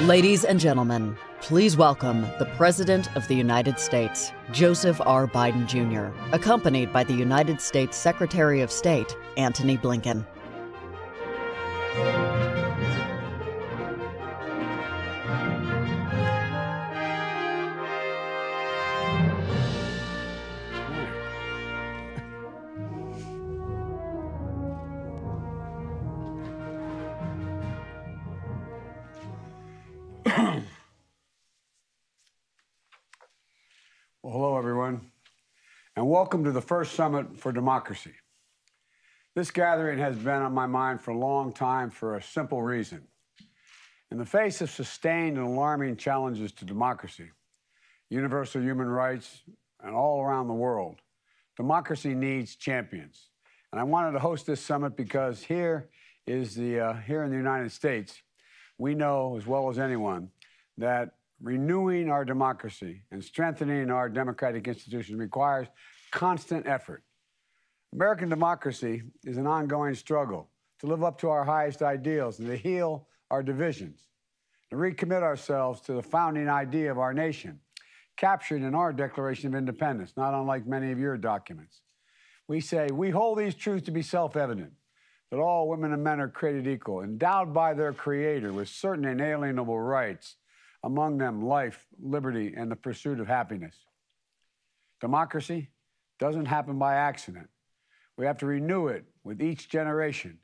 Ladies and gentlemen, please welcome the President of the United States, Joseph R. Biden Jr., accompanied by the United States Secretary of State, Antony Blinken. Well, hello, everyone, and welcome to the first Summit for Democracy. This gathering has been on my mind for a long time for a simple reason. In the face of sustained and alarming challenges to democracy, universal human rights, and all around the world, democracy needs champions. And I wanted to host this summit because here in the United States, we know as well as anyone that renewing our democracy and strengthening our democratic institutions requires constant effort. American democracy is an ongoing struggle to live up to our highest ideals and to heal our divisions, to recommit ourselves to the founding idea of our nation, captured in our Declaration of Independence, not unlike many of your documents. We say, we hold these truths to be self-evident, that all women and men are created equal, endowed by their Creator with certain inalienable rights, among them life, liberty, and the pursuit of happiness. Democracy doesn't happen by accident. We have to renew it with each generation.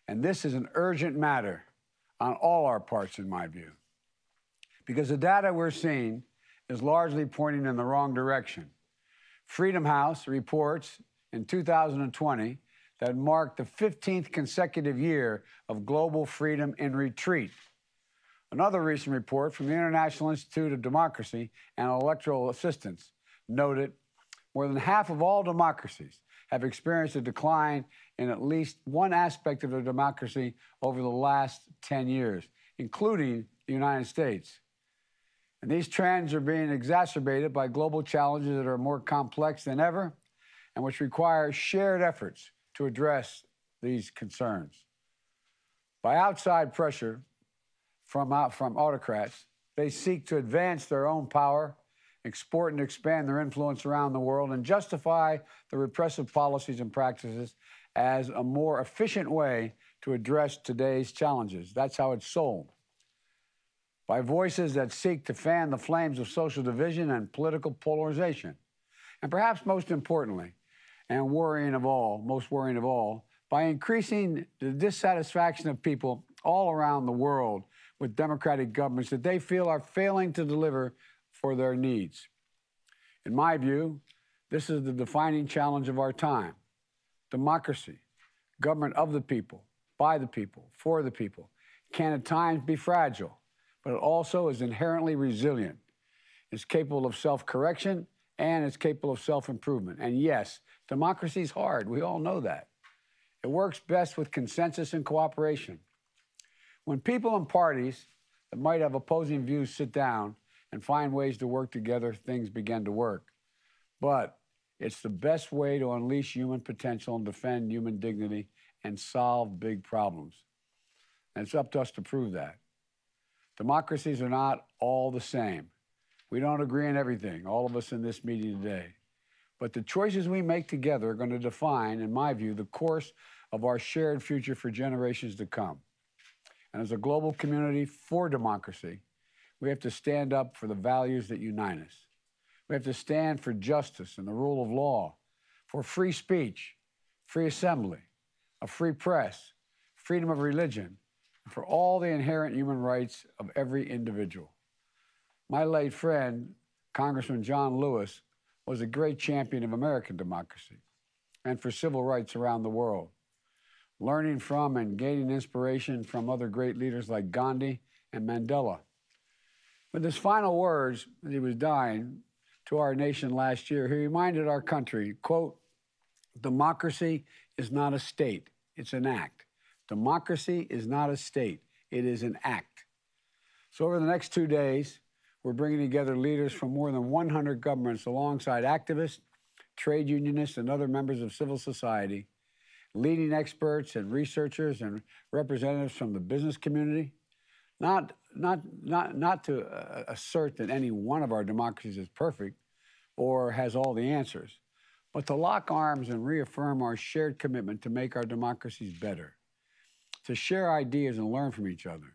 And this is an urgent matter on all our parts, in my view. Because the data we're seeing is largely pointing in the wrong direction. Freedom House reports in 2020 that marked the 15th consecutive year of global freedom in retreat. Another recent report from the International Institute of Democracy and Electoral Assistance noted more than half of all democracies have experienced a decline in at least one aspect of their democracy over the last 10 years, including the United States. And these trends are being exacerbated by global challenges that are more complex than ever and which require shared efforts to address these concerns. By outside pressure from autocrats, they seek to advance their own power, export and expand their influence around the world, and justify the repressive policies and practices as a more efficient way to address today's challenges. That's how it's sold. By voices that seek to fan the flames of social division and political polarization. And perhaps most importantly, and most worrying of all, by increasing the dissatisfaction of people all around the world with democratic governments that they feel are failing to deliver for their needs. In my view, this is the defining challenge of our time. Democracy, government of the people, by the people, for the people, can at times be fragile, but it also is inherently resilient. It's capable of self-correction and it's capable of self-improvement. And yes, democracy is hard. We all know that. It works best with consensus and cooperation. When people and parties that might have opposing views sit down and find ways to work together, things begin to work. But it's the best way to unleash human potential and defend human dignity and solve big problems. And it's up to us to prove that. Democracies are not all the same. We don't agree on everything, all of us in this meeting today. But the choices we make together are going to define, in my view, the course of our shared future for generations to come. And as a global community for democracy, we have to stand up for the values that unite us. We have to stand for justice and the rule of law, for free speech, free assembly, a free press, freedom of religion, and for all the inherent human rights of every individual. My late friend, Congressman John Lewis, was a great champion of American democracy and for civil rights around the world, learning from and gaining inspiration from other great leaders like Gandhi and Mandela. With his final words, as he was dying, to our nation last year, he reminded our country, quote, "Democracy is not a state, it's an act. Democracy is not a state, it is an act." So over the next 2 days, we're bringing together leaders from more than 100 governments alongside activists, trade unionists, and other members of civil society, leading experts and researchers and representatives from the business community, Not to assert that any one of our democracies is perfect or has all the answers, but to lock arms and reaffirm our shared commitment to make our democracies better, to share ideas and learn from each other,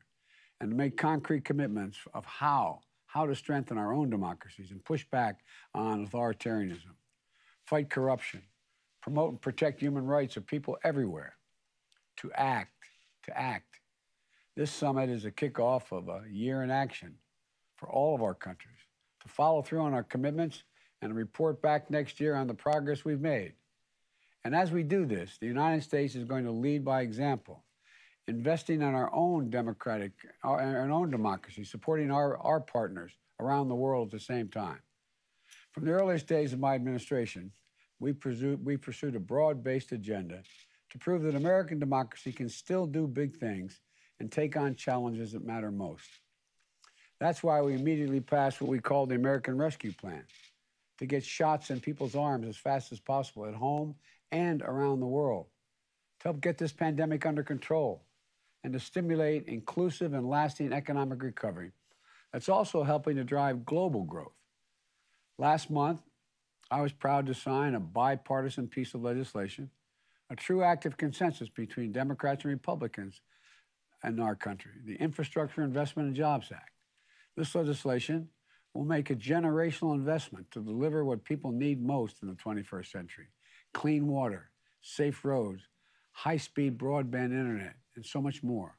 and to make concrete commitments of how to strengthen our own democracies and push back on authoritarianism, fight corruption, promote and protect human rights of people everywhere, to act. This summit is a kickoff of a year in action for all of our countries to follow through on our commitments and report back next year on the progress we've made. And as we do this, the United States is going to lead by example, investing in our own democracy, supporting our partners around the world at the same time. From the earliest days of my administration, we pursued a broad-based agenda to prove that American democracy can still do big things and take on challenges that matter most. That's why we immediately passed what we call the American Rescue Plan, to get shots in people's arms as fast as possible at home and around the world, to help get this pandemic under control, and to stimulate inclusive and lasting economic recovery that's also helping to drive global growth. Last month, I was proud to sign a bipartisan piece of legislation, a true act of consensus between Democrats and Republicans in our country, the Infrastructure Investment and Jobs Act. This legislation will make a generational investment to deliver what people need most in the 21st century: clean water, safe roads, high-speed broadband internet, and so much more,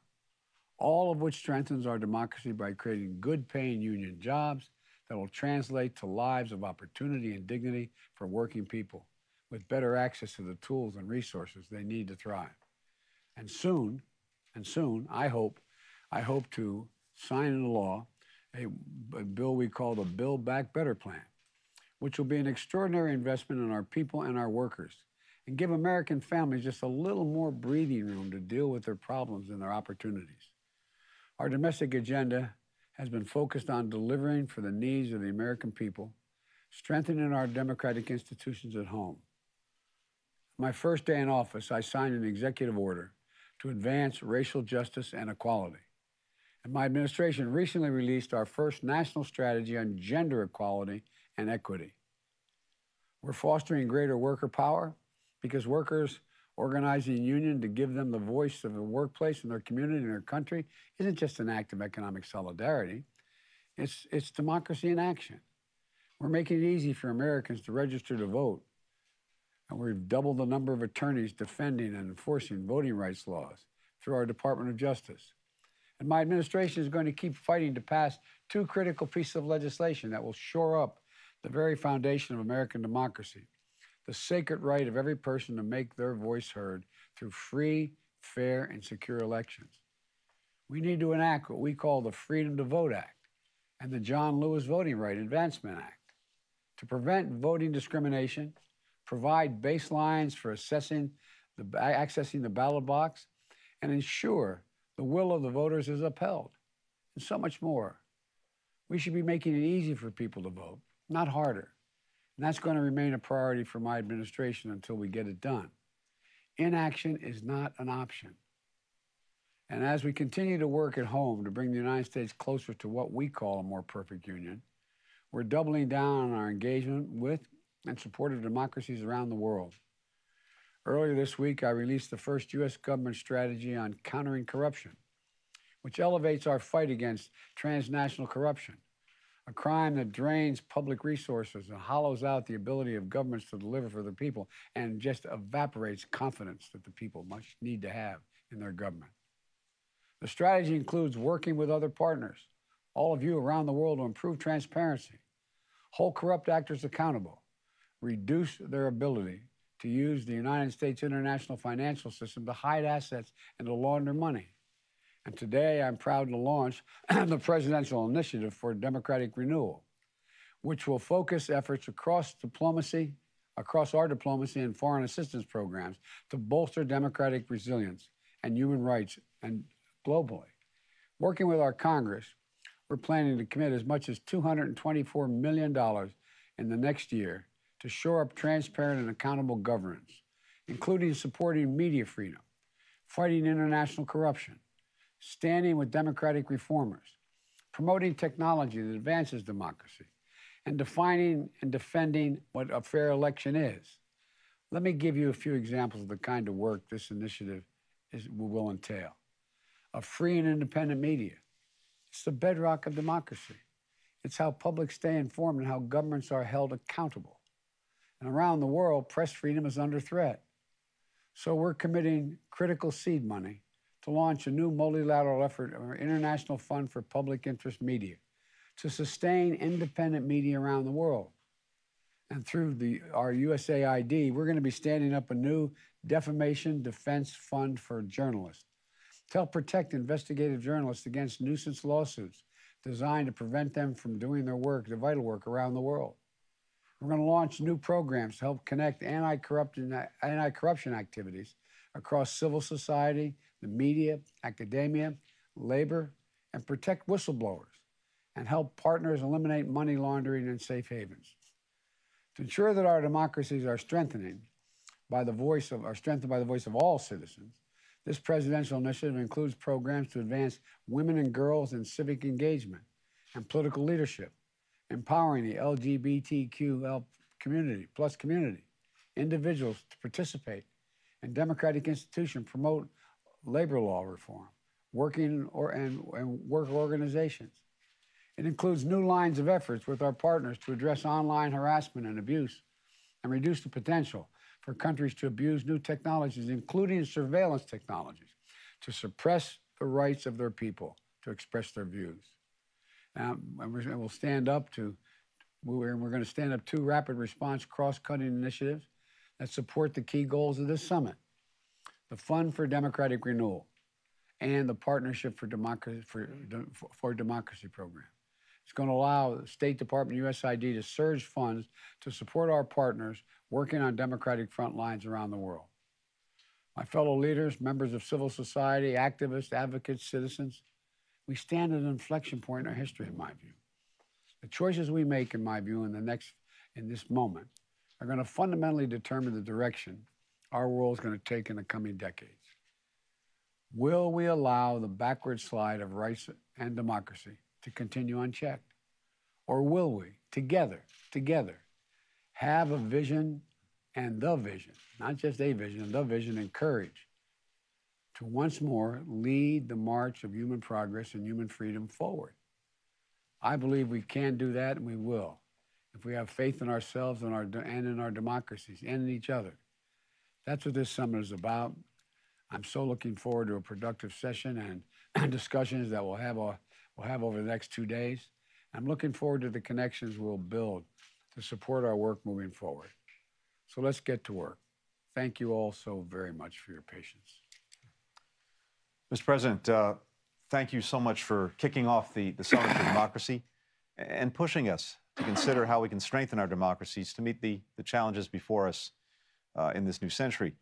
all of which strengthens our democracy by creating good-paying union jobs that will translate to lives of opportunity and dignity for working people with better access to the tools and resources they need to thrive. And soon, I hope to sign into law a bill we call the Build Back Better plan, which will be an extraordinary investment in our people and our workers and give American families just a little more breathing room to deal with their problems and their opportunities. Our domestic agenda has been focused on delivering for the needs of the American people, strengthening our democratic institutions at home. My first day in office, I signed an executive order to advance racial justice and equality. And my administration recently released our first national strategy on gender equality and equity. We're fostering greater worker power because workers organizing a union to give them the voice of the workplace in their community and their country isn't just an act of economic solidarity. It's democracy in action. We're making it easy for Americans to register to vote. And we've doubled the number of attorneys defending and enforcing voting rights laws through our Department of Justice. And my administration is going to keep fighting to pass two critical pieces of legislation that will shore up the very foundation of American democracy: the sacred right of every person to make their voice heard through free, fair, and secure elections. We need to enact what we call the Freedom to Vote Act and the John Lewis Voting Right Advancement Act to prevent voting discrimination, provide baselines for accessing the ballot box, and ensure the will of the voters is upheld, and so much more. We should be making it easy for people to vote, not harder. And that's going to remain a priority for my administration until we get it done. Inaction is not an option. And as we continue to work at home to bring the United States closer to what we call a more perfect union, we're doubling down on our engagement with and support of democracies around the world. Earlier this week, I released the first U.S. government strategy on countering corruption, which elevates our fight against transnational corruption, a crime that drains public resources and hollows out the ability of governments to deliver for the people and just evaporates confidence that the people much need to have in their government. The strategy includes working with other partners, all of you around the world, to improve transparency, hold corrupt actors accountable, reduce their ability to use the United States international financial system to hide assets and to launder money. And today I'm proud to launch the Presidential Initiative for Democratic Renewal, which will focus efforts across our diplomacy and foreign assistance programs to bolster democratic resilience and human rights and globally. Working with our Congress, we're planning to commit as much as $224 million in the next year to shore up transparent and accountable governance, including supporting media freedom, fighting international corruption, standing with democratic reformers, promoting technology that advances democracy, and defining and defending what a fair election is. Let me give you a few examples of the kind of work this initiative will entail. A free and independent media. It's the bedrock of democracy. It's how publics stay informed and how governments are held accountable. And around the world, press freedom is under threat. So we're committing critical seed money to launch a new multilateral effort, or International Fund for Public Interest Media, to sustain independent media around the world. And through our USAID, we're going to be standing up a new defamation defense fund for journalists to help protect investigative journalists against nuisance lawsuits designed to prevent them from doing their work, their vital work, around the world. We're going to launch new programs to help connect anti-corruption activities across civil society, the media, academia, labor, and protect whistleblowers, and help partners eliminate money laundering and safe havens. To ensure that our democracies are strengthened by the voice of all citizens, this presidential initiative includes programs to advance women and girls in civic engagement and political leadership, empowering the LGBTQ community, individuals to participate in democratic institutions, promote labor law reform, work organizations. It includes new lines of efforts with our partners to address online harassment and abuse and reduce the potential for countries to abuse new technologies, including surveillance technologies, to suppress the rights of their people to express their views. And we're going to stand up two rapid response cross-cutting initiatives that support the key goals of this summit: the Fund for Democratic Renewal and the Partnership for Democracy program. It's going to allow the State Department, USAID, to surge funds to support our partners working on democratic front lines around the world. My fellow leaders, members of civil society, activists, advocates, citizens, we stand at an inflection point in our history, in my view. The choices we make, in my view, in this moment, are going to fundamentally determine the direction our world is going to take in the coming decades. Will we allow the backward slide of rights and democracy to continue unchecked? Or will we, together, have a vision and the vision, not just a vision, the vision and courage to once more lead the march of human progress and human freedom forward? I believe we can do that, and we will, if we have faith in ourselves and in our democracies and in each other. That's what this summit is about. I'm so looking forward to a productive session and discussions that we'll have over the next 2 days. I'm looking forward to the connections we'll build to support our work moving forward. So let's get to work. Thank you all so very much for your patience. Mr. President, thank you so much for kicking off the Summit for Democracy and pushing us to consider how we can strengthen our democracies to meet the challenges before us in this new century.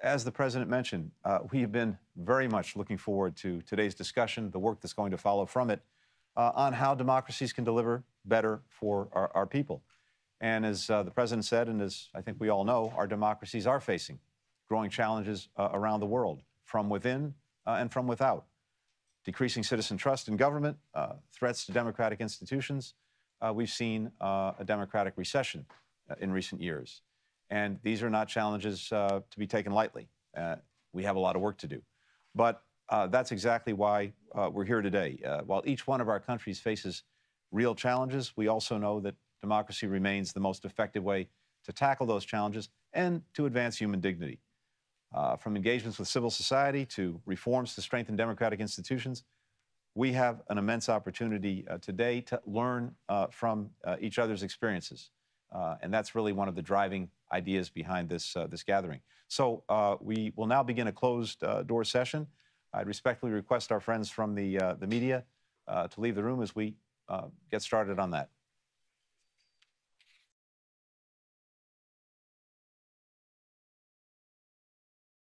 As the President mentioned, we have been very much looking forward to today's discussion, the work that's going to follow from it, on how democracies can deliver better for our people. And as the President said, and as I think we all know, our democracies are facing growing challenges around the world, from within and from without. Decreasing citizen trust in government, threats to democratic institutions. We've seen a democratic recession in recent years. And these are not challenges to be taken lightly. We have a lot of work to do. But that's exactly why we're here today. While each one of our countries faces real challenges, we also know that democracy remains the most effective way to tackle those challenges and to advance human dignity. From engagements with civil society to reforms to strengthen democratic institutions, we have an immense opportunity today to learn from each other's experiences. And that's really one of the driving ideas behind this gathering. So we will now begin a closed door session. I'd respectfully request our friends from the media to leave the room as we get started on that.